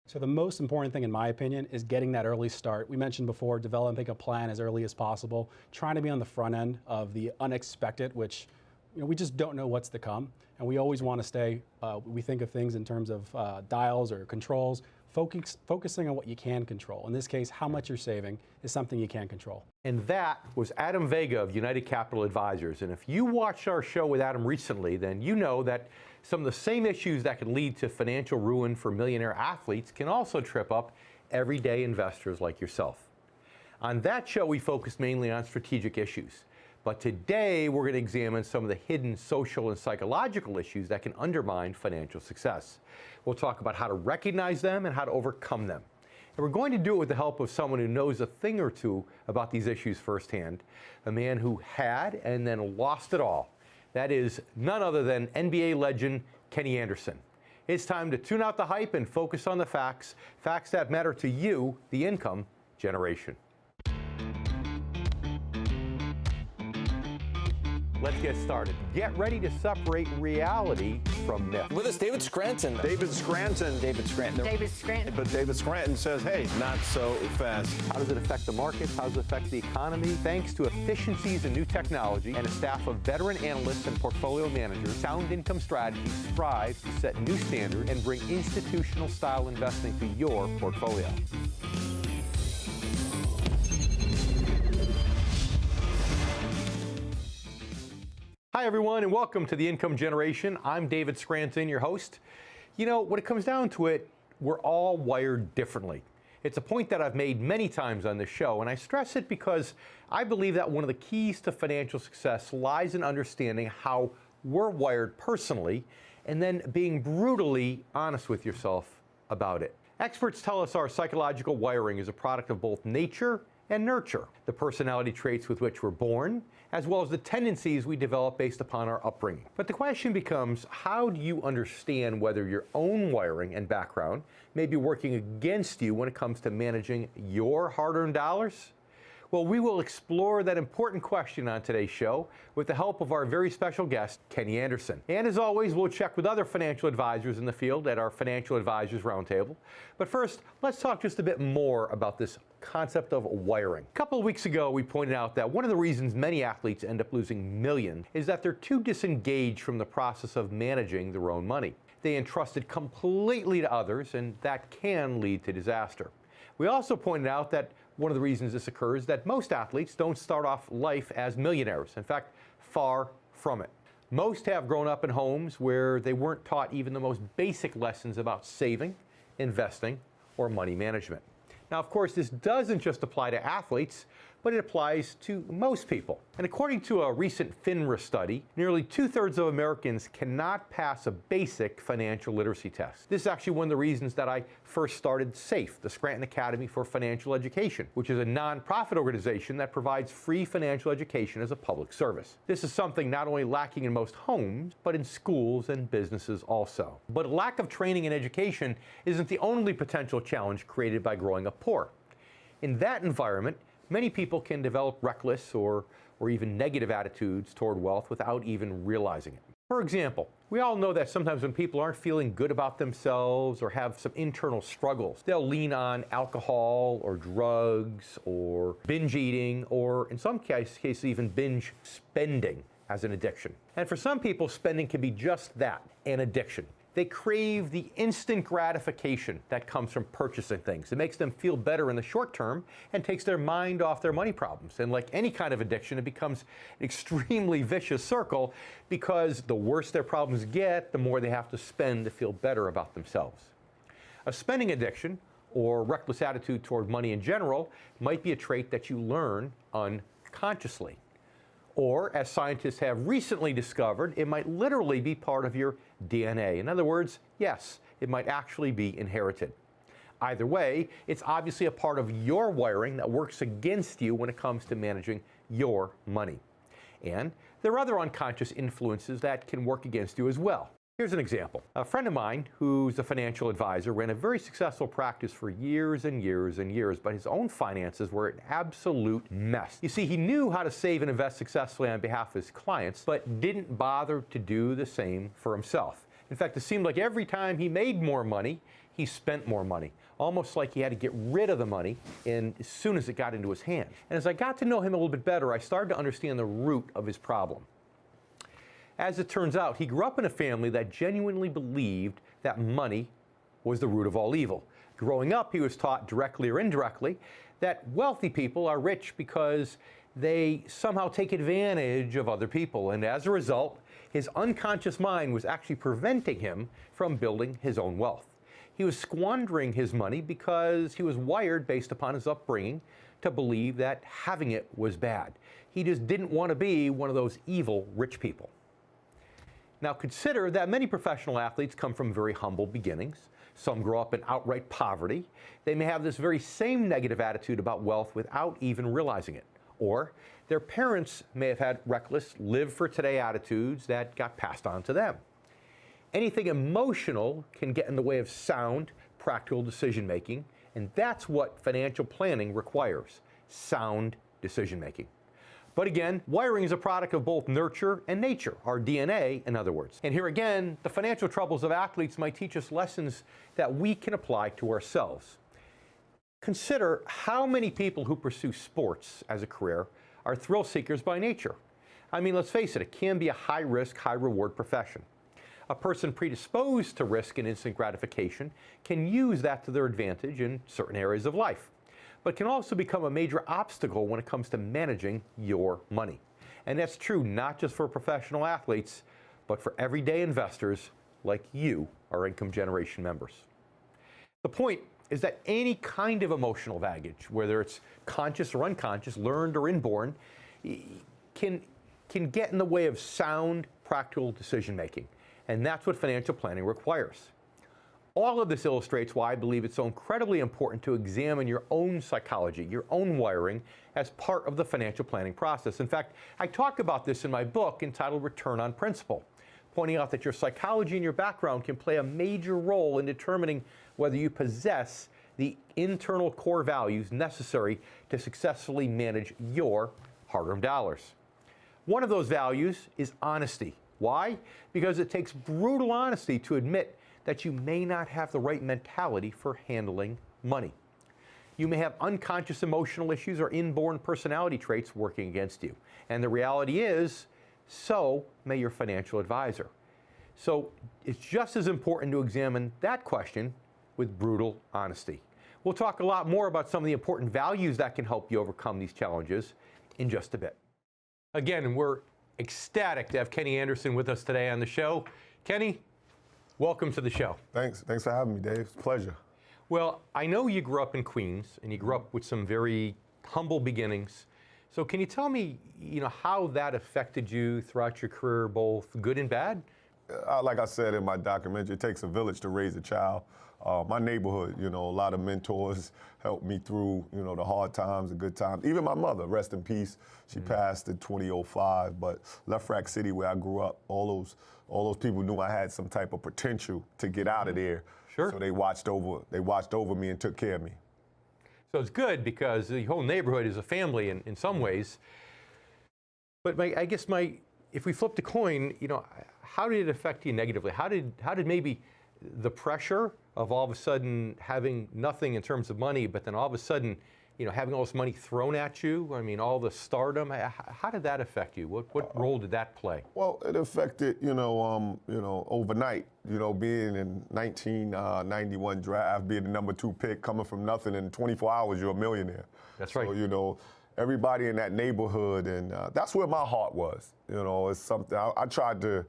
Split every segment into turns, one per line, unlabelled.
So the most important thing, in my opinion, is getting that early start. We mentioned before, developing a plan as early as possible, trying to be on the front end of the unexpected, which we just don't know what's to come. And we always want to stay, we think of things in terms of dials or controls, focusing on what you can control. In this case, how much you're saving is something you can control.
And that was Adam Vega of United Capital Advisors. And if you watched our show with Adam recently, then you know that some of the same issues that can lead to financial ruin for millionaire athletes can also trip up everyday investors like yourself. On that show, we focused mainly on strategic issues. But today, we're going to examine some of the hidden social and psychological issues that can undermine financial success. We'll talk about how to recognize them and how to overcome them. And we're going to do it with the help of someone who knows a thing or two about these issues firsthand, a man who had and then lost it all. That is none other than NBA legend Kenny Anderson. It's time to tune out the hype and focus on the facts, facts that matter to you, the income generation. Let's get started. Get ready to separate reality from myth.
With us, David Scranton.
David Scranton.
David Scranton.
David Scranton.
But David Scranton says, hey, not so fast.
How does it affect the markets? How does it affect the economy? Thanks to efficiencies in new technology and a staff of veteran analysts and portfolio managers, Sound Income Strategies strives to set new standards and bring institutional style investing to your portfolio. Hi, everyone, and welcome to The Income Generation. I'm David Scranton, your host. You know, when it comes down to it, we're all wired differently. It's a point that I've made many times on this show, and I stress it because I believe that one of the keys to financial success lies in understanding how we're wired personally and then being brutally honest with yourself about it. Experts tell us our psychological wiring is a product of both nature and nurture, the personality traits with which we're born, as well as the tendencies we develop based upon our upbringing. But the question becomes, how do you understand whether your own wiring and background may be working against you when it comes to managing your hard-earned dollars? Well, we will explore that important question on today's show with the help of our very special guest, Kenny Anderson. And as always, we'll check with other financial advisors in the field at our Financial Advisors Roundtable. But first, let's talk just a bit more about this concept of wiring. A couple of weeks ago, we pointed out that one of the reasons many athletes end up losing millions is that they're too disengaged from the process of managing their own money. They entrust it completely to others, and that can lead to disaster. We also pointed out that one of the reasons this occurs is that most athletes don't start off life as millionaires. In fact, far from it. Most have grown up in homes where they weren't taught even the most basic lessons about saving, investing, or money management. Now, of course, this doesn't just apply to athletes, but it applies to most people. And according to a recent FINRA study, nearly 2/3 of Americans cannot pass a basic financial literacy test. This is actually one of the reasons that I first started SAFE, the Scranton Academy for Financial Education, which is a nonprofit organization that provides free financial education as a public service. This is something not only lacking in most homes, but in schools and businesses also. But a lack of training and education isn't the only potential challenge created by growing up poor. In that environment, many people can develop reckless or even negative attitudes toward wealth without even realizing it. For example, we all know that sometimes when people aren't feeling good about themselves or have some internal struggles, they'll lean on alcohol or drugs or binge eating or in some cases even binge spending as an addiction. And for some people, spending can be just that, an addiction. They crave the instant gratification that comes from purchasing things. It makes them feel better in the short term and takes their mind off their money problems. And like any kind of addiction, it becomes an extremely vicious circle because the worse their problems get, the more they have to spend to feel better about themselves. A spending addiction, or reckless attitude toward money in general, might be a trait that you learn unconsciously. Or, as scientists have recently discovered, it might literally be part of your DNA. In other words, yes, it might actually be inherited. Either way, it's obviously a part of your wiring that works against you when it comes to managing your money. And there are other unconscious influences that can work against you as well. Here's an example. A friend of mine who's a financial advisor ran a very successful practice for years and years and years, but his own finances were an absolute mess. You see, he knew how to save and invest successfully on behalf of his clients, but didn't bother to do the same for himself. In fact, it seemed like every time he made more money, he spent more money, almost like he had to get rid of the money as soon as it got into his hand. And as I got to know him a little bit better, I started to understand the root of his problem. As it turns out, he grew up in a family that genuinely believed that money was the root of all evil. Growing up, he was taught directly or indirectly that wealthy people are rich because they somehow take advantage of other people. And as a result, his unconscious mind was actually preventing him from building his own wealth. He was squandering his money because he was wired based upon his upbringing to believe that having it was bad. He just didn't want to be one of those evil rich people. Now consider that many professional athletes come from very humble beginnings. Some grow up in outright poverty. They may have this very same negative attitude about wealth without even realizing it. Or their parents may have had reckless, live-for-today attitudes that got passed on to them. Anything emotional can get in the way of sound, practical decision-making, and that's what financial planning requires, sound decision-making. But again, wiring is a product of both nurture and nature, our DNA, in other words. And here again, the financial troubles of athletes might teach us lessons that we can apply to ourselves. Consider how many people who pursue sports as a career are thrill seekers by nature. I mean, let's face it, it can be a high-risk, high-reward profession. A person predisposed to risk and instant gratification can use that to their advantage in certain areas of life, but can also become a major obstacle when it comes to managing your money. And that's true not just for professional athletes, but for everyday investors like you, our income generation members. The point is that any kind of emotional baggage, whether it's conscious or unconscious, learned or inborn, can get in the way of sound, practical decision making. And that's what financial planning requires. All of this illustrates why I believe it's so incredibly important to examine your own psychology, your own wiring, as part of the financial planning process. In fact, I talk about this in my book entitled Return on Principle, pointing out that your psychology and your background can play a major role in determining whether you possess the internal core values necessary to successfully manage your hard-earned dollars. One of those values is honesty. Why? Because it takes brutal honesty to admit that you may not have the right mentality for handling money. You may have unconscious emotional issues or inborn personality traits working against you. And the reality is, so may your financial advisor. So it's just as important to examine that question with brutal honesty. We'll talk a lot more about some of the important values that can help you overcome these challenges in just a bit. Again, we're ecstatic to have Kenny Anderson with us today on the show. Kenny, welcome to the show.
Thanks for having me, Dave. It's a pleasure.
Well, I know you grew up in Queens, and you grew up with some very humble beginnings. So can you tell me, how that affected you throughout your career, both good and bad?
Like I said in my documentary, it takes a village to raise a child. My neighborhood, a lot of mentors helped me through, the hard times, the good times. Even my mother, rest in peace, she passed in 2005. But Left Rack City, where I grew up, all those people knew I had some type of potential to get out of there.
Sure.
So they watched over me and took care of me.
So it's good because the whole neighborhood is a family in some ways. But if we flip the coin, how did it affect you negatively? How did maybe the pressure of all of a sudden having nothing in terms of money, but then all of a sudden, having all this money thrown at you? I mean, all the stardom. How did that affect you? What role did that play?
Well, it affected, overnight. Being in 1991 draft, being the #2 pick, coming from nothing, in 24 hours you're a millionaire.
That's right.
So everybody in that neighborhood, and that's where my heart was. It's something I tried to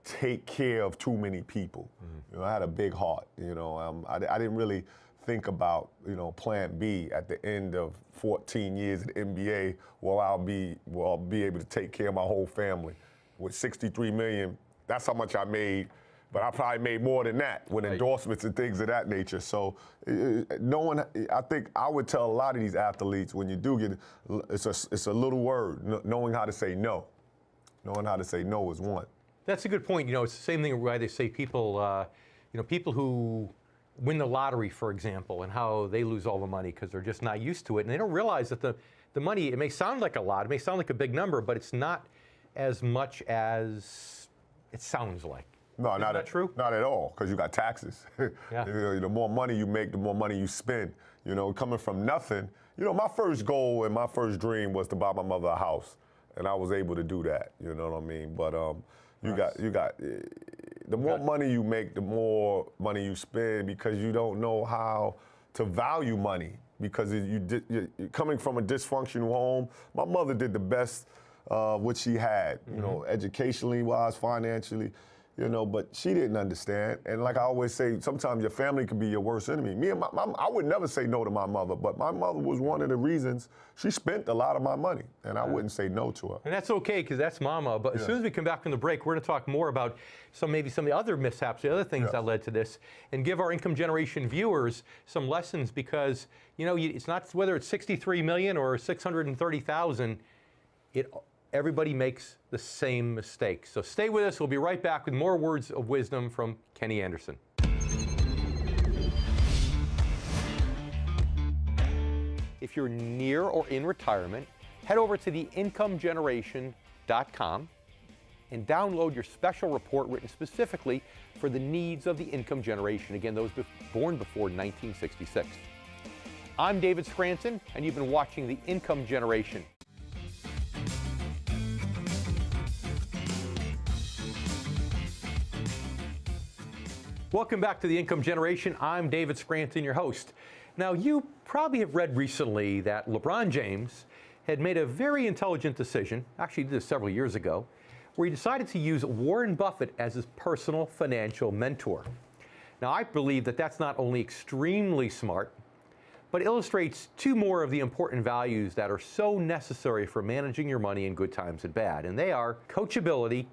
take care of too many people. I had a big heart. I didn't really think about plan B at the end of 14 years at the NBA. I'll be able to take care of my whole family. With 63 million, that's how much I made. But I probably made more than that with endorsements and things of that nature. So I think I would tell a lot of these athletes, when you do get, it's a little word, knowing how to say no. Knowing how to say no is one.
That's a good point. It's the same thing why they say people, people who win the lottery, for example, and how they lose all the money because they're just not used to it. And they don't realize that the money, it may sound like a lot, it may sound like a big number, but it's not as much as it sounds like.
No,
Isn't that true?
Not at all, because you got taxes.
Yeah.
The more money you make, the more money you spend. Coming from nothing. My first goal and my first dream was to buy my mother a house, and I was able to do that. You know what I mean? But the more money you make, the more money you spend, because you don't know how to value money. Because you're coming from a dysfunctional home, my mother did the best what she had, educationally wise, financially, but she didn't understand. And like I always say, sometimes your family can be your worst enemy. Me and I would never say no to my mother, but my mother was one of the reasons she spent a lot of my money, and I wouldn't say no to her.
And that's okay, because that's Mama. But as soon as we come back from the break, we're going to talk more about maybe some of the other mishaps, the other things that led to this, and give our income generation viewers some lessons, because it's not whether it's 63 million or 630,000. Everybody makes the same mistake. So stay with us. We'll be right back with more words of wisdom from Kenny Anderson. If you're near or in retirement, head over to theincomegeneration.com and download your special report written specifically for the needs of the income generation. Again, those born before 1966. I'm David Scranton, and you've been watching The Income Generation. Welcome back to The Income Generation. I'm David Scranton, your host. Now, you probably have read recently that LeBron James had made a very intelligent decision, actually he did this several years ago, where he decided to use Warren Buffett as his personal financial mentor. Now, I believe that that's not only extremely smart, but illustrates two more of the important values that are so necessary for managing your money in good times and bad, and they are coachability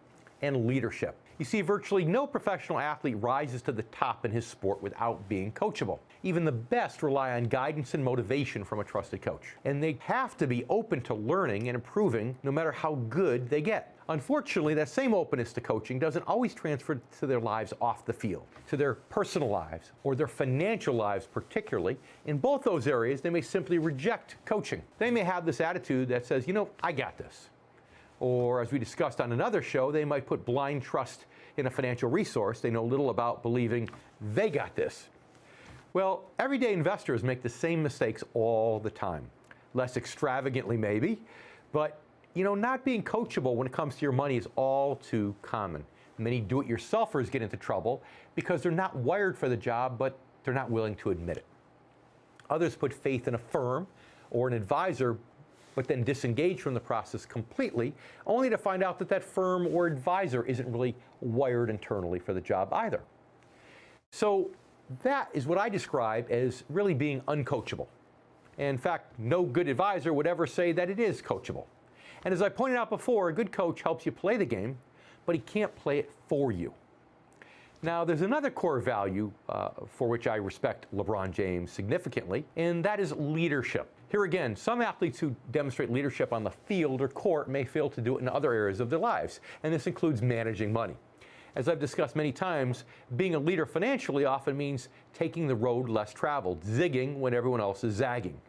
and leadership. You see, virtually no professional athlete rises to the top in his sport without being coachable. Even the best rely on guidance and motivation from a trusted coach. And they have to be open to learning and improving no matter how good they get. Unfortunately, that same openness to coaching doesn't always transfer to their lives off the field, to their personal lives or their financial lives particularly. In both those areas, they may simply reject coaching. They may have this attitude that says, I got this. Or, as we discussed on another show, they might put blind trust in a financial resource they know little about, believing they got this. Well, everyday investors make the same mistakes all the time. Less extravagantly, maybe, but not being coachable when it comes to your money is all too common. Many do-it-yourselfers get into trouble because they're not wired for the job, but they're not willing to admit it. Others put faith in a firm or an advisor, but then disengage from the process completely, only to find out that that firm or advisor isn't really wired internally for the job either. So that is what I describe as really being uncoachable. And in fact, no good advisor would ever say that it is coachable. And as I pointed out before, a good coach helps you play the game, but he can't play it for you. Now, there's another core value for which I respect LeBron James significantly, and that is leadership. Here again, some athletes who demonstrate leadership on the field or court may fail to do it in other areas of their lives, and this includes managing money. As I've discussed many times, being a leader financially often means taking the road less traveled, zigging when everyone else is zagging.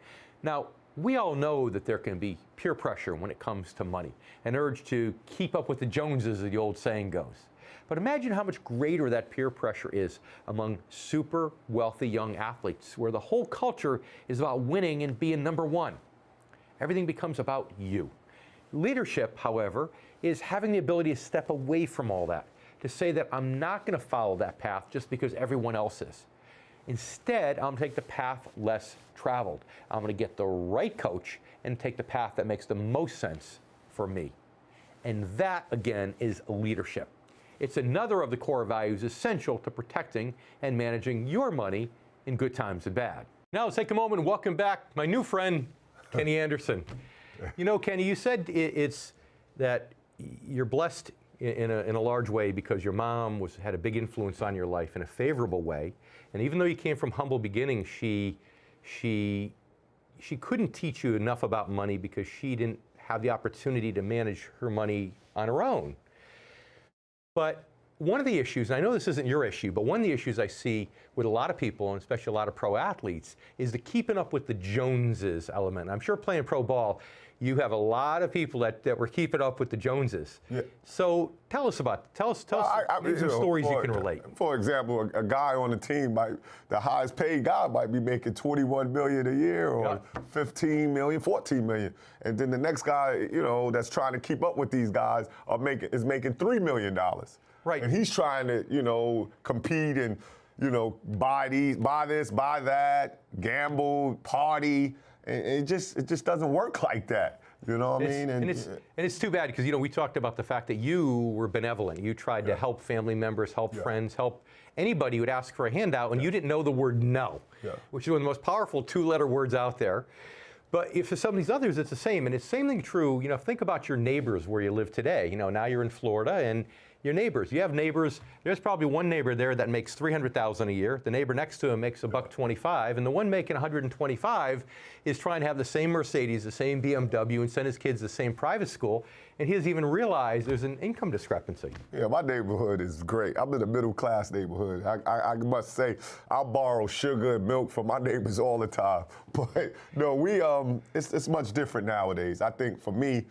Now, we all know that there can be peer pressure when it comes to money, an urge to keep up with the Joneses, as the old saying goes. But imagine how much greater that peer pressure is among super wealthy young athletes, where the whole culture is about winning and being number one. Everything becomes about you. Leadership, however, is having the ability to step away from all that, to say that I'm not going to follow that path just because everyone else is. Instead, I'm going to take the path less traveled. I'm going to get the right coach and take the path that makes the most sense for me. And that, again, is leadership. It's another of the core values essential to protecting and managing your money in good times and bad. Now let's take a moment and welcome back my new friend, Kenny Anderson. Kenny, you said it's that you're blessed in a large way because your mom had a big influence on your life in a favorable way. And even though you came from humble beginnings, she couldn't teach you enough about money because she didn't have the opportunity to manage her money on her own. But one of the issues, and I know this isn't your issue, but one of the issues I see with a lot of people, and especially a lot of pro athletes, is the keeping up with the Joneses element. I'm sure playing pro ball, you have a lot of people that were keeping up with the Joneses.
Yeah.
So tell us maybe some stories you can relate.
For example, a guy on the team, the highest paid guy might be making $21 million a year or $15 million, $14 million. And then the next guy, that's trying to keep up with these guys is making $3 million.
Right.
And he's trying to, compete and, buy this, buy that, gamble, party. And it just doesn't work like that. You know what I mean?
And it's too bad because, we talked about the fact that you were benevolent. You tried to help family members, help friends, help anybody who would ask for a handout, and you didn't know the word no, which is one of the most powerful two-letter words out there. But if for some of these others, it's the same. And it's the same thing true, think about your neighbors where you live today. Now you're in Florida, and your neighbors. You have neighbors. There's probably one neighbor there that makes $300,000 a year. The neighbor next to him makes $125, and the one making $125 is trying to have the same Mercedes, the same BMW, and send his kids to the same private school. And he doesn't even realize there's an income discrepancy.
Yeah, my neighborhood is great. I'm in a middle-class neighborhood. I must say, I borrow sugar and milk from my neighbors all the time. But no, it's much different nowadays. I think for me,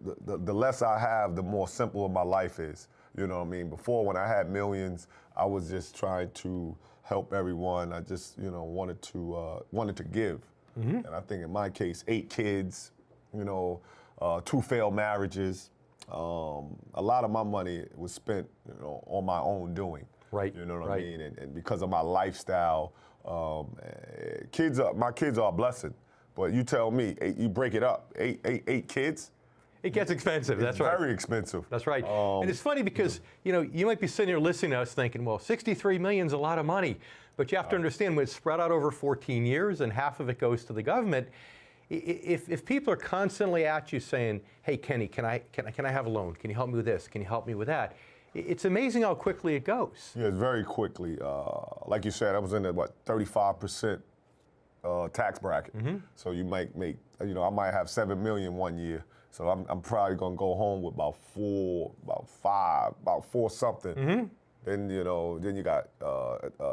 the less I have, the more simple my life is. You know what I mean? Before, when I had millions, I was just trying to help everyone. I just, wanted to give. And I think in my case, 8 kids, 2 failed marriages. A lot of my money was spent, on my own doing.
Right.
You know what I mean? And because of my lifestyle, my kids are a blessing. But you tell me, you break it up, eight kids.
It gets expensive. That's right.
Very expensive.
That's right. And it's funny because, you might be sitting here listening to us thinking, well, $63 million is a lot of money. But you have to understand when it's spread out over 14 years and half of it goes to the government, if people are constantly at you saying, hey, Kenny, can I have a loan? Can you help me with this? Can you help me with that? It's amazing how quickly it goes.
Yeah, it's very quickly. Like you said, I was in the, 35% tax bracket. So you might make, I might have $7 million one year. So I'm probably gonna go home with about 4 something. Then then you got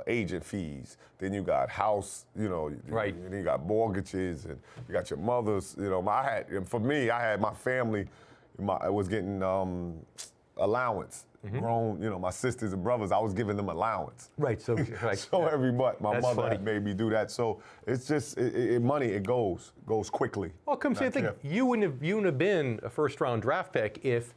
agent fees. Then you got house,
Right.
And then you got mortgages, and you got your mother's. For me, I had my family. I was getting allowance. Grown, my sisters and brothers, I was giving them allowance.
Right. So
every month, my mother
funny.
had made me do that. So it's just money. It goes quickly.
Well, come see, I think you wouldn't have been a first-round draft pick if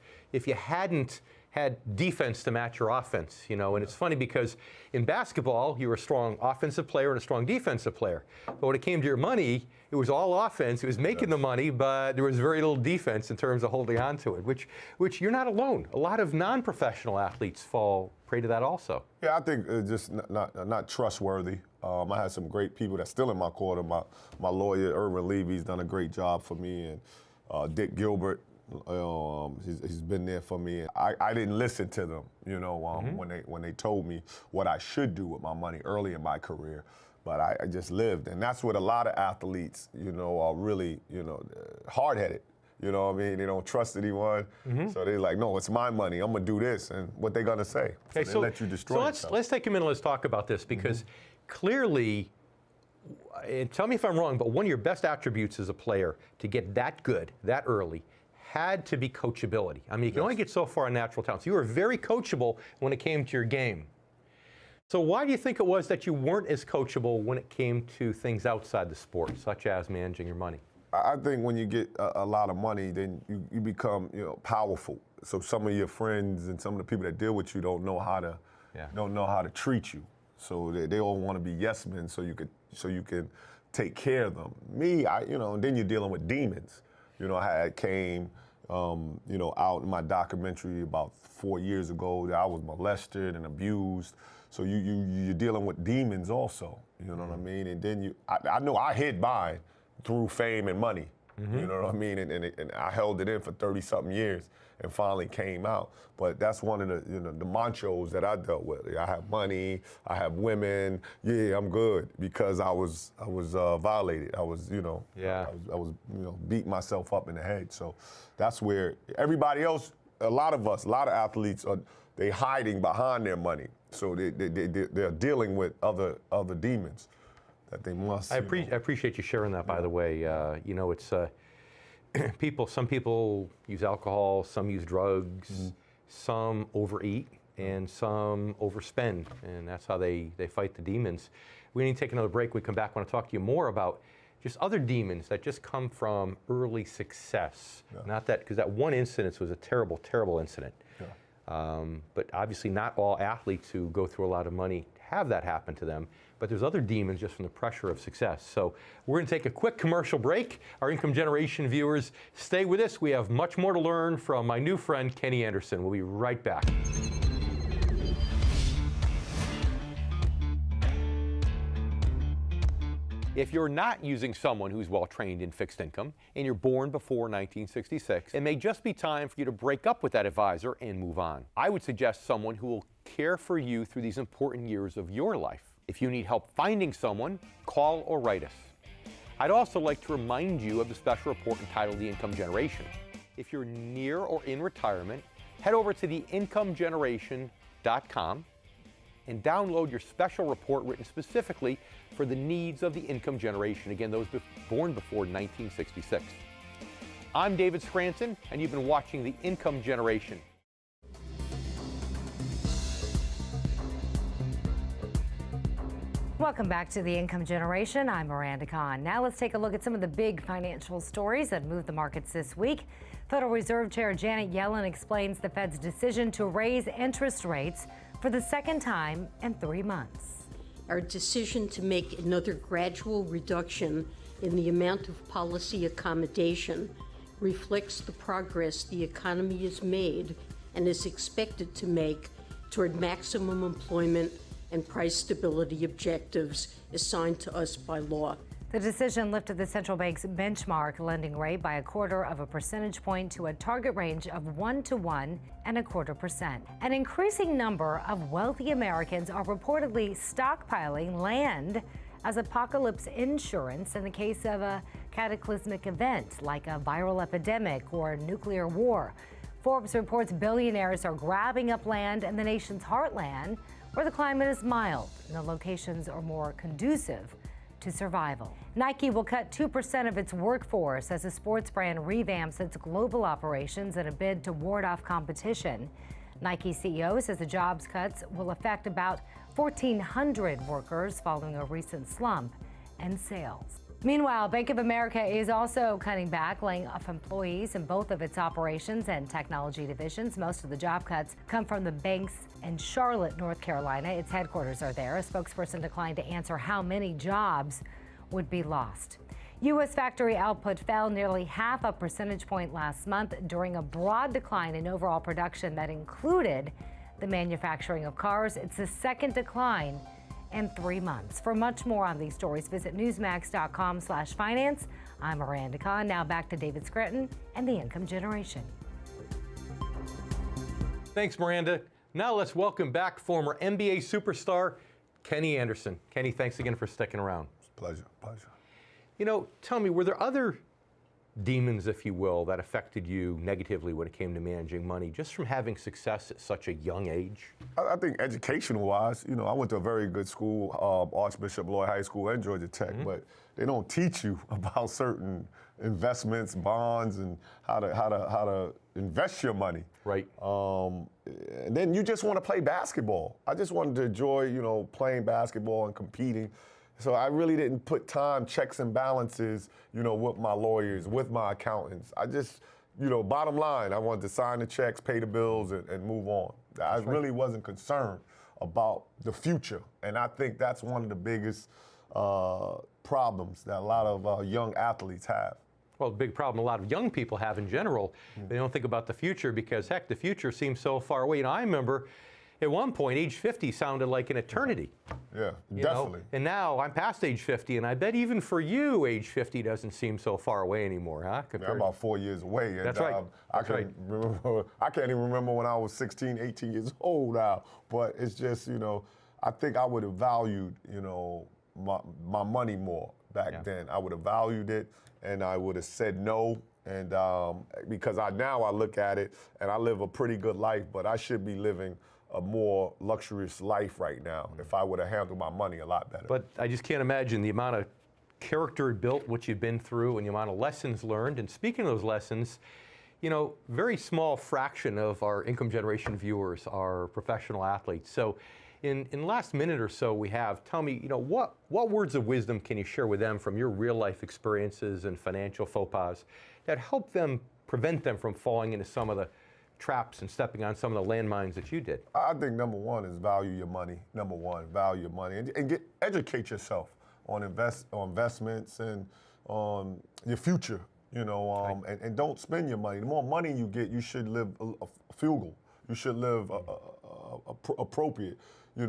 you hadn't had defense to match your offense, And it's funny because in basketball, you were a strong offensive player and a strong defensive player. But when it came to your money, it was all offense. It was making the money, but there was very little defense in terms of holding on to it, which you're not alone. A lot of non-professional athletes fall prey to that also.
Yeah, I think it's just not trustworthy. I had some great people that's still in my corner. My lawyer, Irvin Levy's done a great job for me, and Dick Gilbert. He's been there for me. I didn't listen to them, when they told me what I should do with my money early in my career. But I just lived, and that's what a lot of athletes, are really, hard-headed. You know what I mean? They don't trust anyone, so they're like, no, it's my money. I'm gonna do this, and what they gonna say?
Okay,
so they let you destroy yourself.
So let's take a minute. Let's talk about this because clearly. And tell me if I'm wrong, but one of your best attributes as a player to get that good that early had to be coachability. I mean, you can only get so far on natural talent. So you were very coachable when it came to your game. So why do you think it was that you weren't as coachable when it came to things outside the sport, such as managing your money?
I think when you get a lot of money, then you become powerful. So some of your friends and some of the people that deal with you don't know how to treat you. So they all want to be yes men, so you can take care of them. Me, and then you're dealing with demons. I came, out in my documentary about 4 years ago that I was molested and abused. So you're dealing with demons also. You know what I mean? And then I know I hid mine through fame and money. You know what I mean? And I held it in for 30-something years and finally came out. But that's one of the manchos that I dealt with. I have money, I have women. Yeah, I'm good because I was violated. I was I was beating myself up in the head. So that's where everybody else a lot of athletes they hiding behind their money. So they're dealing with other demons that they must.
I appreciate you sharing that, by the way. It's some people use alcohol, some use drugs, some overeat, and some overspend, and that's how they fight the demons. We need to take another break. When we come back, I want to talk to you more about just other demons that just come from early success. Yeah. Not that, because that one incident was a terrible, terrible incident. Yeah. But obviously not all athletes who go through a lot of money have that happen to them, but there's other demons just from the pressure of success. So we're going to take a quick commercial break. Our Income Generation viewers, stay with us. We have much more to learn from my new friend, Kenny Anderson. We'll be right back. If you're not using someone who's well-trained in fixed income and you're born before 1966, it may just be time for you to break up with that advisor and move on. I would suggest someone who will care for you through these important years of your life. If you need help finding someone, call or write us. I'd also like to remind you of the special report entitled The Income Generation. If you're near or in retirement, head over to theincomegeneration.com and download your special report written specifically for the needs of the income generation. Again, those born before 1966. I'm David Scranton, and you've been watching The Income Generation.
Welcome back to The Income Generation. I'm Miranda Kahn. Now let's take a look at some of the big financial stories that moved the markets this week. Federal Reserve Chair Janet Yellen explains the Fed's decision to raise interest rates for the second time in 3 months.
Our decision to make another gradual reduction in the amount of policy accommodation reflects the progress the economy has made and is expected to make toward maximum employment and price stability objectives assigned to us by law.
The decision lifted the central bank's benchmark lending rate by 1/4 percentage point to a target range of 1 to 1.25%. An increasing number of wealthy Americans are reportedly stockpiling land as apocalypse insurance in the case of a cataclysmic event like a viral epidemic or nuclear war. Forbes reports billionaires are grabbing up land in the nation's heartland where the climate is mild and the locations are more conducive to survival. Nike will cut 2% of its workforce as the sports brand revamps its global operations in a bid to ward off competition. Nike CEO says the jobs cuts will affect about 1,400 workers following a recent slump in sales. Meanwhile, Bank of America is also cutting back, laying off employees in both of its operations and technology divisions. Most of the job cuts come from the banks in Charlotte, North Carolina. Its headquarters are there. A spokesperson declined to answer how many jobs would be lost. U.S. factory output fell nearly 0.5 percentage point last month during a broad decline in overall production that included the manufacturing of cars. It's the second decline in 3 months. For much more on these stories, visit newsmax.com/finance. I'm Miranda Kahn. Now back to David Scranton and The Income Generation.
Thanks, Miranda. Now let's welcome back former NBA superstar Kenny Anderson. Kenny, thanks again for sticking around.
Pleasure.
You know, tell me, were there other demons, if you will, that affected you negatively when it came to managing money, just from having success at such a young age?
I think educational-wise, I went to a very good school, Archbishop Lloyd High School and Georgia Tech, but they don't teach you about certain investments, bonds, and how to invest your money.
Right.
And then you just want to play basketball. I just wanted to enjoy, playing basketball and competing. So I really didn't put time, checks and balances, with my lawyers, with my accountants. I just, bottom line, I wanted to sign the checks, pay the bills, and move on. I really wasn't concerned about the future. And I think that's one of the biggest problems that a lot of young athletes have.
Well, the big problem a lot of young people have in general, they don't think about the future because, heck, the future seems so far away. I remember at one point, age 50 sounded like an eternity.
Yeah, definitely.
And now I'm past age 50, and I bet even for you, age 50 doesn't seem so far away anymore, huh?
I'm about 4 years away. And,
That's right.
I can't even remember when I was 16, 18 years old now. But it's just, I think I would have valued, my money more back then. I would have valued it, and I would have said no And because now I look at it and I live a pretty good life, but I should be living a more luxurious life right now if I would have handled my money a lot better.
But I just can't imagine the amount of character built, what you've been through, and the amount of lessons learned. And speaking of those lessons, very small fraction of our income generation viewers are professional athletes. So in the last minute or so we have, tell me, what words of wisdom can you share with them from your real life experiences and financial faux pas that help them prevent them from falling into some of the traps and stepping on some of the landmines that you did?
I think number one is value your money. Number one, value your money, and educate yourself on investments and on your future. And don't spend your money. The more money you get, you should live frugal. You should live appropriate.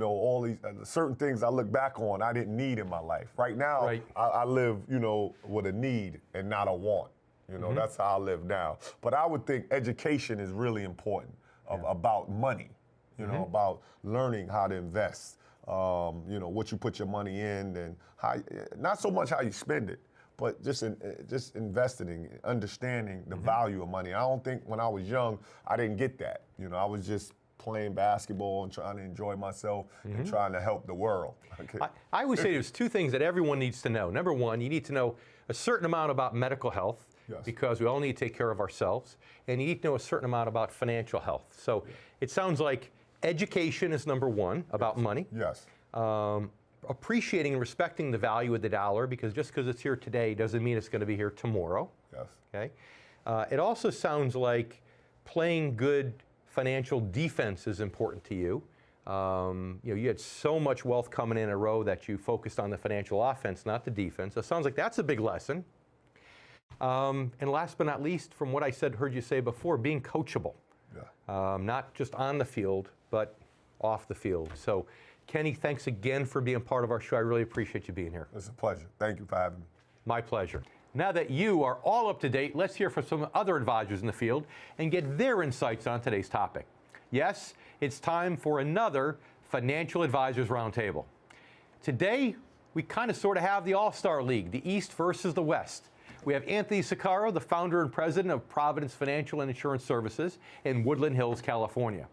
All these certain things I look back on I didn't need in my life. Right now, I live, with a need and not a want. That's how I live now. But I would think education is really important about money. About learning how to invest. What you put your money in, and how, not so much how you spend it, but just investing, understanding the value of money. I don't think when I was young, I didn't get that. I was just playing basketball and trying to enjoy myself and trying to help the world. Okay.
I would say there's two things that everyone needs to know. Number one, you need to know a certain amount about medical health, because we all need to take care of ourselves, and you need to know a certain amount about financial health. So it sounds like education is number one about money.
Yes.
Appreciating and respecting the value of the dollar, because just because it's here today doesn't mean it's going to be here tomorrow.
Yes.
Okay. It also sounds like playing good financial defense is important to you. You had so much wealth coming in a row that you focused on the financial offense, not the defense. It sounds like that's a big lesson. And last but not least, from what I heard you say before, being coachable. Yeah. Not just on the field, but off the field. So, Kenny, thanks again for being part of our show. I really appreciate you being here.
It's a pleasure. Thank you for having me.
My pleasure. Now that you are all up to date, let's hear from some other advisors in the field and get their insights on today's topic. Yes, it's time for another Financial Advisors Roundtable. Today, we kind of sort of have the All-Star League, the East versus the West. We have Anthony Siccaro, the founder and president of Providence Financial and Insurance Services in Woodland Hills, California.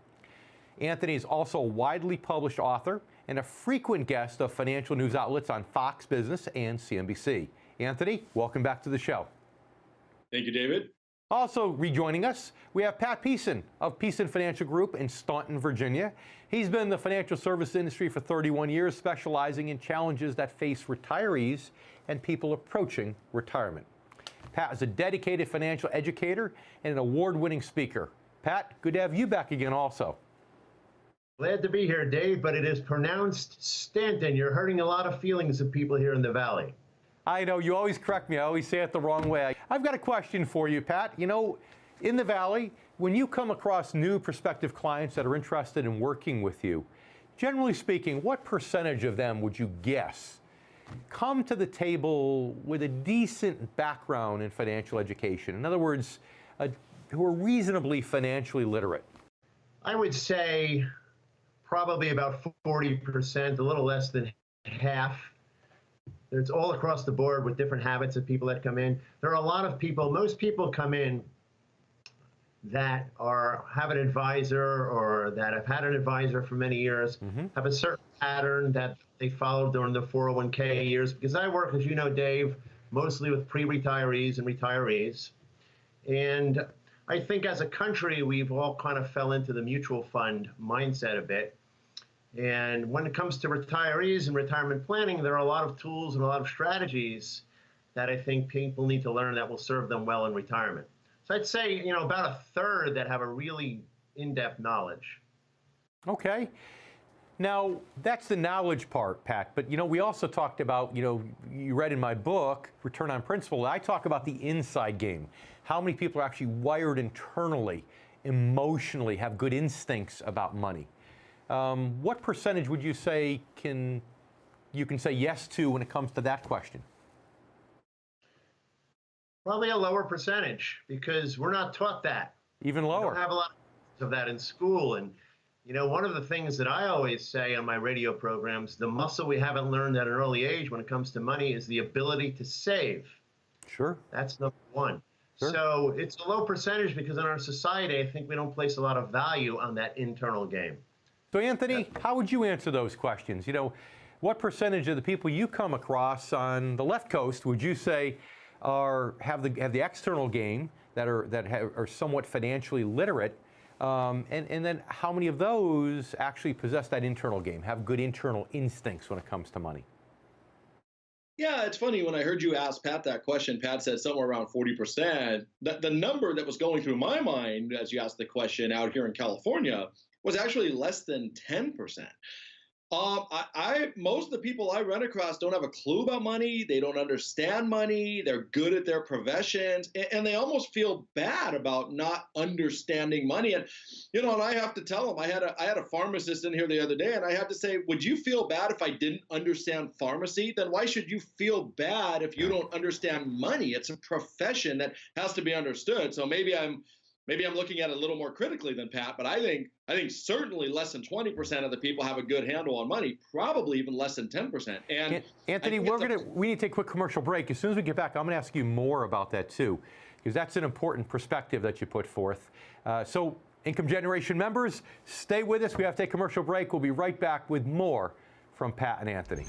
Anthony is also a widely published author and a frequent guest of financial news outlets on Fox Business and CNBC. Anthony, welcome back to the show.
Thank you, David.
Also rejoining us, we have Pat Peason of Peason Financial Group in Staunton, Virginia. He's been in the financial service industry for 31 years, specializing in challenges that face retirees and people approaching retirement. Pat is a dedicated financial educator and an award-winning speaker. Pat, good to have you back again also.
Glad to be here, Dave, but it is pronounced Stanton. You're hurting a lot of feelings of people here in the Valley.
I know, you always correct me. I always say it the wrong way. I've got a question for you, Pat. In the Valley, when you come across new prospective clients that are interested in working with you, generally speaking, what percentage of them would you guess come to the table with a decent background in financial education? In other words, who are reasonably financially literate?
I would say probably about 40%, a little less than half. It's all across the board with different habits of people that come in. There are a lot of people, most people come in that have an advisor or that have had an advisor for many years, have a certain pattern that they followed during the 401k years. Because I work, as you know, Dave, mostly with pre-retirees and retirees. And I think as a country, we've all kind of fell into the mutual fund mindset a bit. And when it comes to retirees and retirement planning, there are a lot of tools and a lot of strategies that I think people need to learn that will serve them well in retirement. So I'd say, about a third that have a really in-depth knowledge.
Okay. Now, that's the knowledge part, Pat. But, we also talked about, you read in my book, Return on Principle, I talk about the inside game. How many people are actually wired internally, emotionally, have good instincts about money? What percentage would you say you can say yes to when it comes to that question?
Probably a lower percentage, because we're not taught that.
Even lower.
We don't have a lot of that in school. And, one of the things that I always say on my radio programs, the muscle we haven't learned at an early age when it comes to money is the ability to save.
Sure.
That's number one.
Sure.
So it's a low percentage because in our society, I think we don't place a lot of value on that internal game.
So Anthony, how would you answer those questions? You know, what percentage of the people you come across on the left coast would you say have the external game, that are somewhat financially literate, and then how many of those actually possess that internal game, have good internal instincts when it comes to money?
Yeah, it's funny. When I heard you ask Pat that question, Pat said somewhere around 40%. The number that was going through my mind as you asked the question out here in California was actually less than 10%. Most of the people I run across don't have a clue about money. They don't understand money. They're good at their professions, and they almost feel bad about not understanding money. And and I have to tell them, I had a pharmacist in here the other day, and I had to say, would you feel bad if I didn't understand pharmacy? Then why should you feel bad if you don't understand money? It's a profession that has to be understood. So maybe I'm looking at it a little more critically than Pat, but I think certainly less than 20% of the people have a good handle on money, probably even less than 10%. And
Anthony, we need to take a quick commercial break. As soon as we get back, I'm going to ask you more about that too, because that's an important perspective that you put forth. So Income Generation members, stay with us. We have to take a commercial break. We'll be right back with more from Pat and Anthony.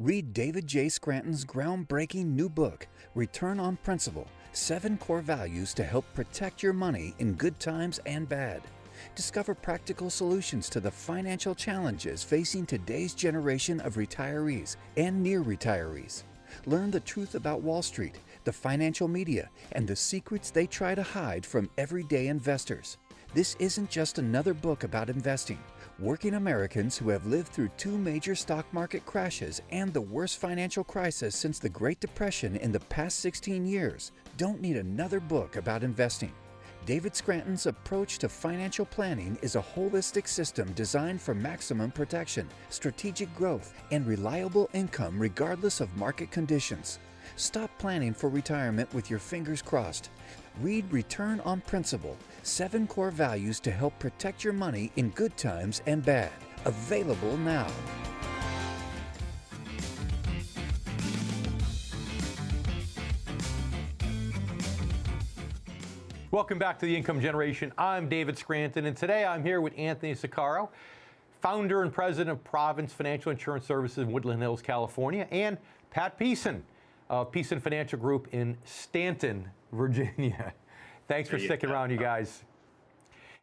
Read David J. Scranton's groundbreaking new book, Return on Principle, 7 Core Values to Help Protect Your Money in Good Times and Bad. Discover practical solutions to the financial challenges facing today's generation of retirees and near retirees. Learn the truth about Wall Street, the financial media, and the secrets they try to hide from everyday investors. This isn't just another book about investing. Working Americans who have lived through 2 major stock market crashes and the worst financial crisis since the Great Depression in the past 16 years don't need another book about investing. David Scranton's approach to financial planning is a holistic system designed for maximum protection, strategic growth, and reliable income regardless of market conditions. Stop planning for retirement with your fingers crossed. Read Return on Principle, 7 Core Values to Help Protect Your Money in Good Times and Bad. Available now.
Welcome back to the Income Generation. I'm David Scranton, and today I'm here with Anthony Siccaro, founder and president of Province Financial Insurance Services in Woodland Hills, California, and Pat Peason of Peason Financial Group in Scranton, Virginia. Thanks for sticking around, you guys.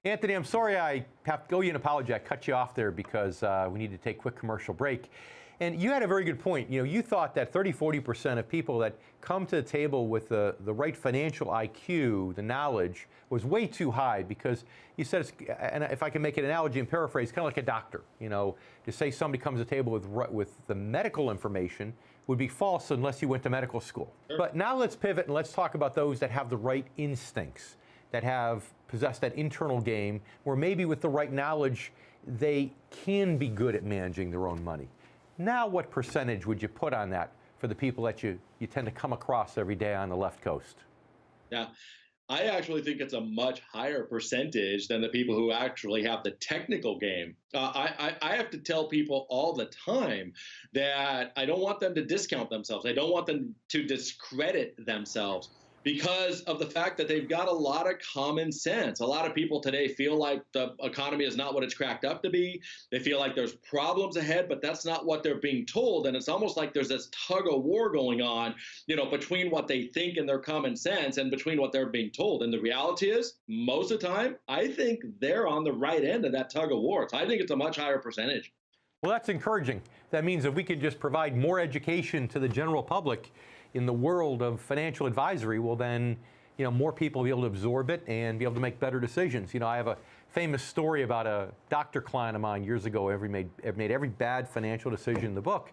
Anthony, I'm sorry I have to owe you an apology. I cut you off there because we need to take a quick commercial break. And you had a very good point. You thought that 30–40% of people that come to the table with the right financial IQ, the knowledge, was way too high because you said, and if I can make an analogy and paraphrase, kind of like a doctor. To say somebody comes to the table with the medical information would be false unless you went to medical school. Sure. But now let's pivot and let's talk about those that have the right instincts, that have possessed that internal game, where maybe with the right knowledge, they can be good at managing their own money. Now, what percentage would you put on that for the people that you tend to come across every day on the left coast?
Yeah, I actually think it's a much higher percentage than the people who actually have the technical game. I have to tell people all the time that I don't want them to discount themselves. I don't want them to discredit themselves, because of the fact that they've got a lot of common sense. A lot of people today feel like the economy is not what it's cracked up to be. They feel like there's problems ahead, but that's not what they're being told. And it's almost like there's this tug of war going on, between what they think and their common sense and between what they're being told. And the reality is, most of the time, I think they're on the right end of that tug of war. So I think it's a much higher percentage.
Well, that's encouraging. That means if we could just provide more education to the general public in the world of financial advisory, well then, more people will be able to absorb it and be able to make better decisions. I have a famous story about a doctor client of mine years ago, made every bad financial decision in the book.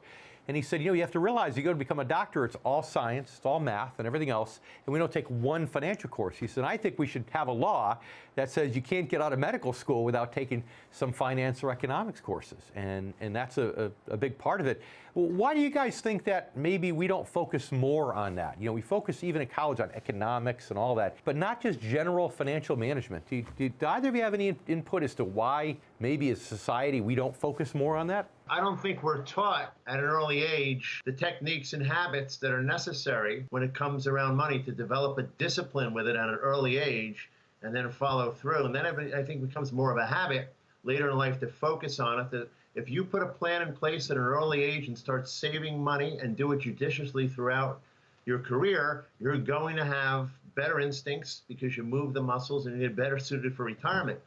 And he said, you know, you have to realize you go to become a doctor, it's all science, it's all math and everything else, and we don't take one financial course. He said, I think we should have a law that says you can't get out of medical school without taking some finance or economics courses. And that's a big part of it. Well, why do you guys think that maybe we don't focus more on that? You know, we focus even at college on economics and all that, but not just general financial management. Do either of you have any input as to why maybe as a society we don't focus more on that?
I don't think we're taught at an early age the techniques and habits that are necessary when it comes around money to develop a discipline with it at an early age and then follow through. And then I think it becomes more of a habit later in life to focus on it. That if you put a plan in place at an early age and start saving money and do it judiciously throughout your career, you're going to have better instincts because you move the muscles and you're better suited for retirement.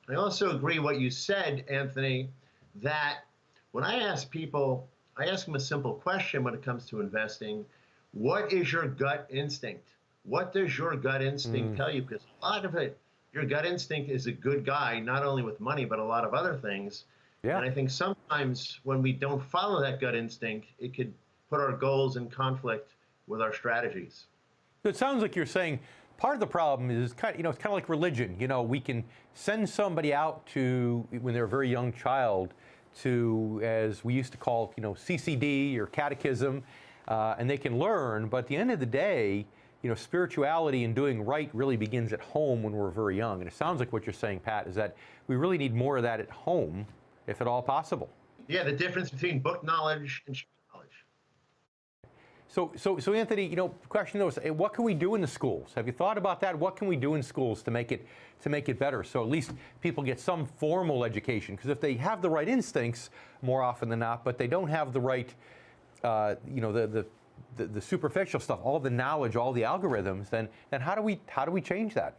I also agree what you said, Anthony, that when I ask people, I ask them a simple question when it comes to investing. What is your gut instinct? What does your gut instinct tell you? Because a lot of it, your gut instinct is a good guy, not only with money, but a lot of other things. Yeah. And I think sometimes when we don't follow that gut instinct, it could put our goals in conflict with our strategies.
So it sounds like you're saying part of the problem is kind of, you know, it's kind of like religion. You know, we can send somebody out to, when they're a very young child, to, as we used to call, you know, CCD or catechism, and they can learn, but at the end of the day, you know, spirituality and doing right really begins at home when we're very young. And it sounds like what you're saying, Pat, is that we really need more of that at home, if at all possible.
Yeah, the difference between book knowledge and street knowledge.
So Anthony, you know, question though is, what can we do in the schools? Have you thought about that? What can we do in schools to make it better? So at least people get some formal education. Because if they have the right instincts, more often than not, but they don't have the right, you know, the superficial stuff, all the knowledge, all the algorithms, then how do we change that?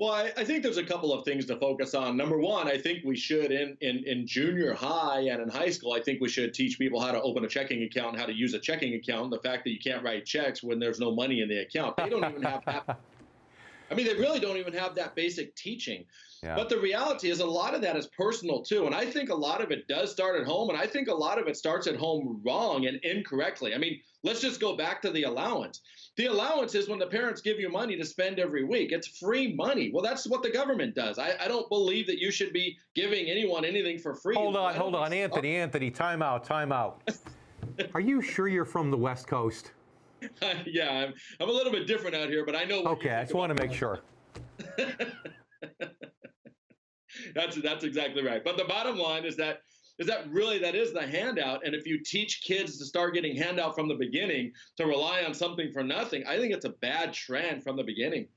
Well, I think there's a couple of things to focus on. Number one, I think we should, in junior high and in high school, I think we should teach people how to open a checking account and how to use a checking account. The fact that you can't write checks when there's no money in the account. They don't even have that. I mean, they really don't even have that basic teaching. Yeah. But the reality is a lot of that is personal, too. And I think a lot of it does start at home. And I think a lot of it starts at home wrong and incorrectly. I mean, let's just go back to the allowance. The allowance is when the parents give you money to spend every week. It's free money. Well, that's what the government does. I don't believe that you should be giving anyone anything for free.
Hold on, Anthony, time out. Are you sure you're from the West Coast?
Yeah, I'm a little bit different out here, but I know.
Okay, I just want to make sure.
That's exactly right. But the bottom line is that really that is the handout. And if you teach kids to start getting handout from the beginning, to rely on something for nothing, I think it's a bad trend from the beginning.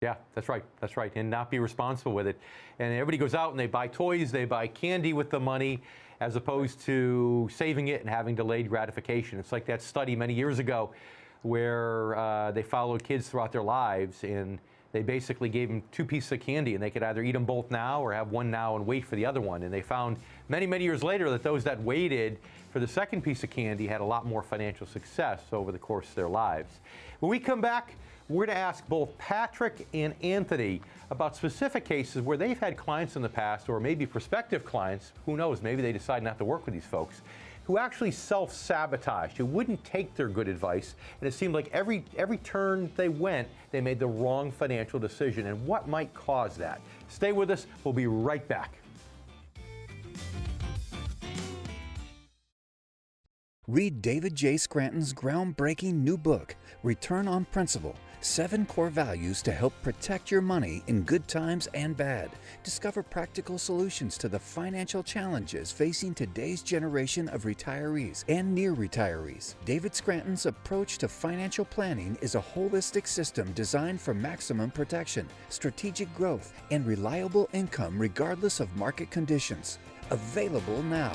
Yeah, that's right, and not be responsible with it. And everybody goes out and they buy toys, they buy candy with the money, as opposed to saving it and having delayed gratification. It's like that study many years ago where they followed kids throughout their lives, and they basically gave them 2 pieces of candy, and they could either eat them both now or have one now and wait for the other one. And they found many, many years later that those that waited for the second piece of candy had a lot more financial success over the course of their lives. When we come back, we're going to ask both Patrick and Anthony about specific cases where they've had clients in the past, or maybe prospective clients, who knows, maybe they decide not to work with these folks, who actually self-sabotaged, who wouldn't take their good advice, and it seemed like every turn they went, they made the wrong financial decision, and what might cause that? Stay with us. We'll be right back.
Read David J. Scranton's groundbreaking new book, Return on Principle, 7 core values to help protect your money in good times and bad. Discover practical solutions to the financial challenges facing today's generation of retirees and near retirees. David Scranton's approach to financial planning is a holistic system designed for maximum protection, strategic growth, and reliable income regardless of market conditions. Available now.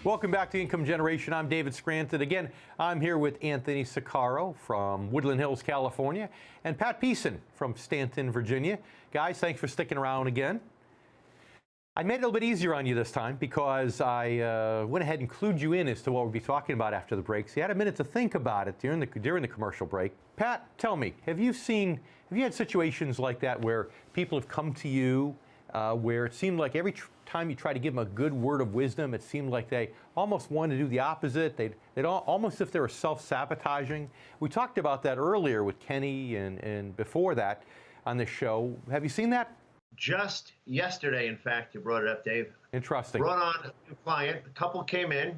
Welcome back to Income Generation. I'm David Scranton. Again, I'm here with Anthony Siccaro from Woodland Hills, California, and Pat Peason from Scranton, Virginia. Guys, thanks for sticking around again. I made it a little bit easier on you this time because I went ahead and clued you in as to what we'll be talking about after the break. So you had a minute to think about it during the commercial break. Pat, tell me, have you had situations like that where people have come to you where it seemed like every time you try to give them a good word of wisdom, it seemed like they almost wanted to do the opposite. They'd almost if they were self-sabotaging. We talked about that earlier with Kenny and before that on this show. Have you seen that?
Just yesterday, in fact, you brought it up, Dave.
Interesting.
Brought on a new client. The couple came in.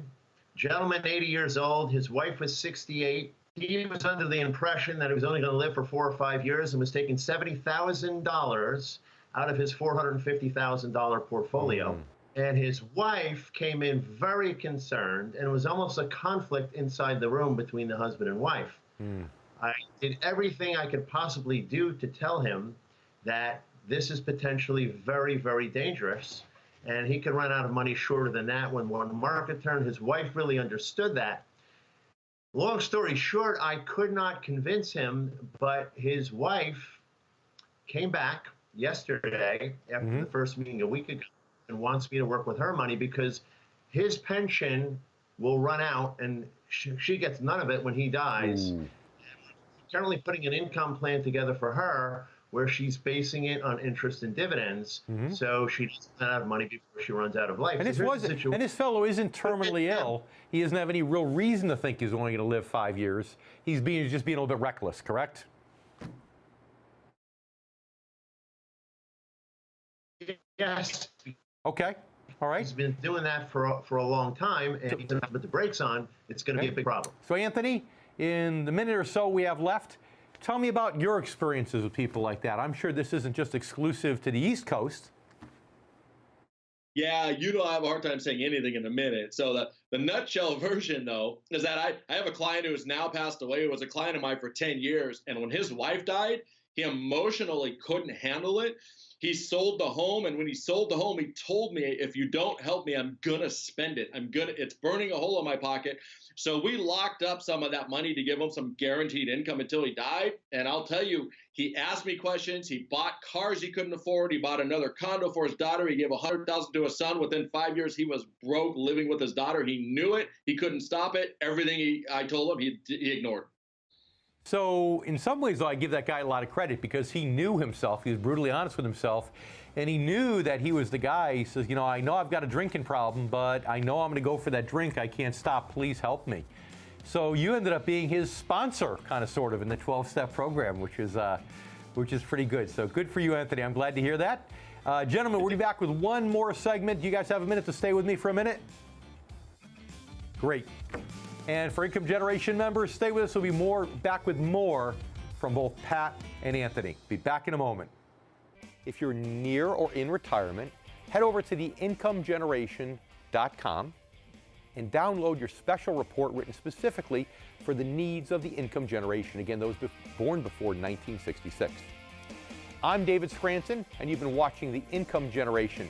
Gentleman, 80 years old. His wife was 68. He was under the impression that he was only going to live for 4 or 5 years and was taking $70,000 out of his $450,000 portfolio. And his wife came in very concerned, and it was almost a conflict inside the room between the husband and wife. I did everything I could possibly do to tell him that this is potentially very, very dangerous, and he could run out of money shorter than that when one market turned. His wife really understood that. Long story short, I could not convince him, but his wife came back yesterday after the first meeting a week ago and wants me to work with her money because his pension will run out and she gets none of it when he dies. Currently putting an income plan together for her where she's basing it on interest and dividends, so she doesn't have money before she runs out of life.
And, this fellow isn't terminally ill. He doesn't have any real reason to think he's only going to live 5 years. He's just being a little bit reckless, correct?
Yes.
Okay. All right.
He's been doing that for a long time, and he doesn't put the brakes on. It's going to be a big problem.
So, Anthony, in the minute or so we have left, tell me about your experiences with people like that. I'm sure this isn't just exclusive to the East Coast.
Yeah, you know I have a hard time saying anything in a minute. So the nutshell version, though, is that I have a client who has now passed away, who was a client of mine for 10 years. And when his wife died, he emotionally couldn't handle it. He sold the home, and when he sold the home, he told me, if you don't help me, I'm going to spend it. It's burning a hole in my pocket. So we locked up some of that money to give him some guaranteed income until he died. And I'll tell you, he asked me questions. He bought cars he couldn't afford. He bought another condo for his daughter. He gave $100,000 to his son. Within 5 years, he was broke living with his daughter. He knew it. He couldn't stop it. Everything I told him, he ignored.
So in some ways, though, I give that guy a lot of credit because he knew himself. He was brutally honest with himself. And he knew that he was the guy. He says, I know I've got a drinking problem, but I know I'm going to go for that drink. I can't stop. Please help me. So you ended up being his sponsor, kind of, sort of, in the 12-step program, which is pretty good. So good for you, Anthony. I'm glad to hear that. Gentlemen, we'll be back with one more segment. Do you guys have a minute to stay with me for a minute? Great. And for Income Generation members, stay with us. We'll be back with more from both Pat and Anthony. Be back in a moment. If you're near or in retirement, head over to theincomegeneration.com and download your special report written specifically for the needs of the income generation. Again, those born before 1966. I'm David Scranton, and you've been watching The Income Generation.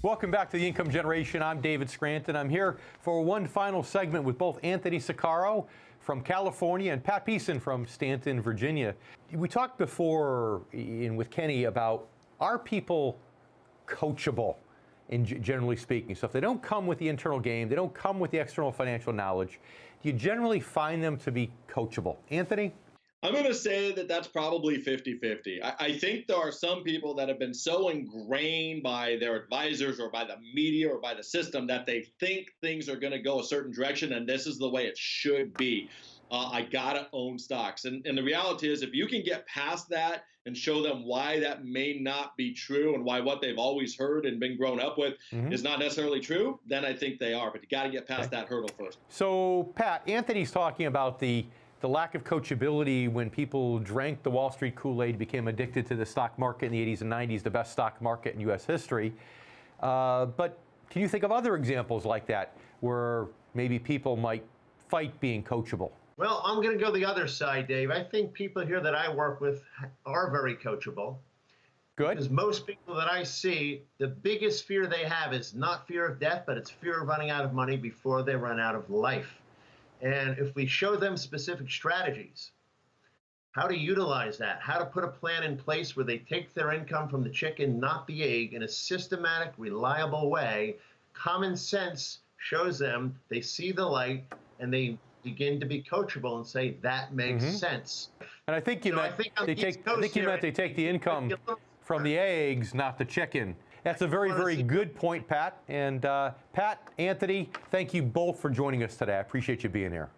Welcome back to The Income Generation. I'm David Scranton. I'm here for one final segment with both Anthony Siccaro from California and Pat Peason from Scranton, Virginia. We talked before with Kenny about, are people coachable, generally speaking? So if they don't come with the internal game, they don't come with the external financial knowledge, do you generally find them to be coachable? Anthony?
I'm going to say that that's probably 50-50. I think there are some people that have been so ingrained by their advisors or by the media or by the system that they think things are going to go a certain direction and this is the way it should be. I got to own stocks. And the reality is, if you can get past that and show them why that may not be true and why what they've always heard and been grown up with is not necessarily true, then I think they are. But you got to get past that hurdle first.
So, Pat, Anthony's talking about the lack of coachability when people drank the Wall Street Kool-Aid, became addicted to the stock market in the 80s and 90s, the best stock market in U.S. history. But can you think of other examples like that where maybe people might fight being coachable?
Well, I'm going to go the other side, Dave. I think people here that I work with are very coachable.
Good.
Because most people that I see, the biggest fear they have is not fear of death, but it's fear of running out of money before they run out of life. And if we show them specific strategies how to utilize that, how to put a plan in place where they take their income from the chicken, not the egg, in a systematic, reliable way. Common sense shows them, they see the light, and they begin to be coachable and say, that makes sense.
And I think you meant they take the income from the eggs, not the chicken. That's a very, very good point, Pat. And Pat, Anthony, thank you both for joining us today. I appreciate you being here.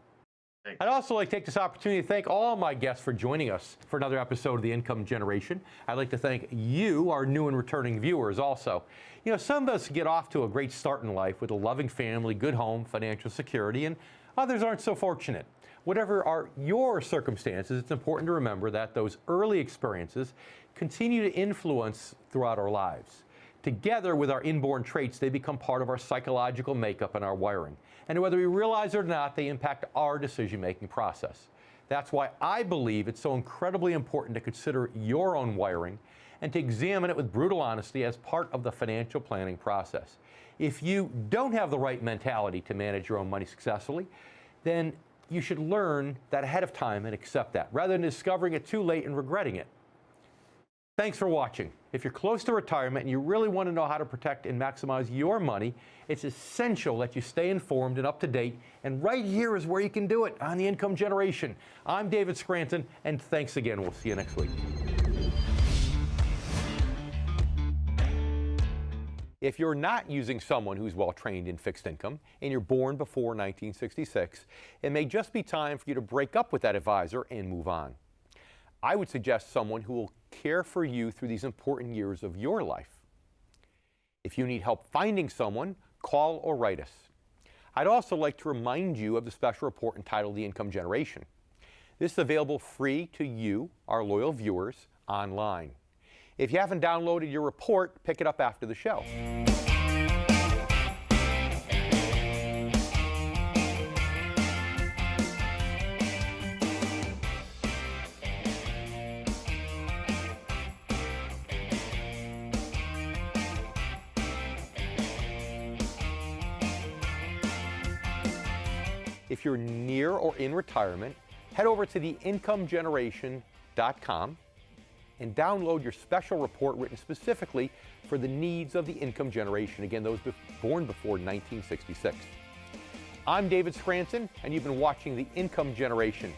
Thanks.
I'd also like to take this opportunity to thank all my guests for joining us for another episode of The Income Generation. I'd like to thank you, our new and returning viewers, also. You know, some of us get off to a great start in life with a loving family, good home, financial security, and others aren't so fortunate. Whatever are your circumstances, it's important to remember that those early experiences continue to influence throughout our lives. Together with our inborn traits, they become part of our psychological makeup and our wiring. And whether we realize it or not, they impact our decision-making process. That's why I believe it's so incredibly important to consider your own wiring and to examine it with brutal honesty as part of the financial planning process. If you don't have the right mentality to manage your own money successfully, then you should learn that ahead of time and accept that, rather than discovering it too late and regretting it. Thanks for watching. If you're close to retirement and you really want to know how to protect and maximize your money, it's essential that you stay informed and up to date. And right here is where you can do it on The Income Generation. I'm David Scranton, and thanks again. We'll see you next week. If you're not using someone who's well-trained in fixed income and you're born before 1966, it may just be time for you to break up with that advisor and move on. I would suggest someone who will care for you through these important years of your life. If you need help finding someone, call or write us. I'd also like to remind you of the special report entitled The Income Generation. This is available free to you, our loyal viewers, online. If you haven't downloaded your report, pick it up after the show. If you're near or in retirement, head over to theincomegeneration.com and download your special report written specifically for the needs of the income generation. Again, those born before 1966. I'm David Scranton, and you've been watching The Income Generation.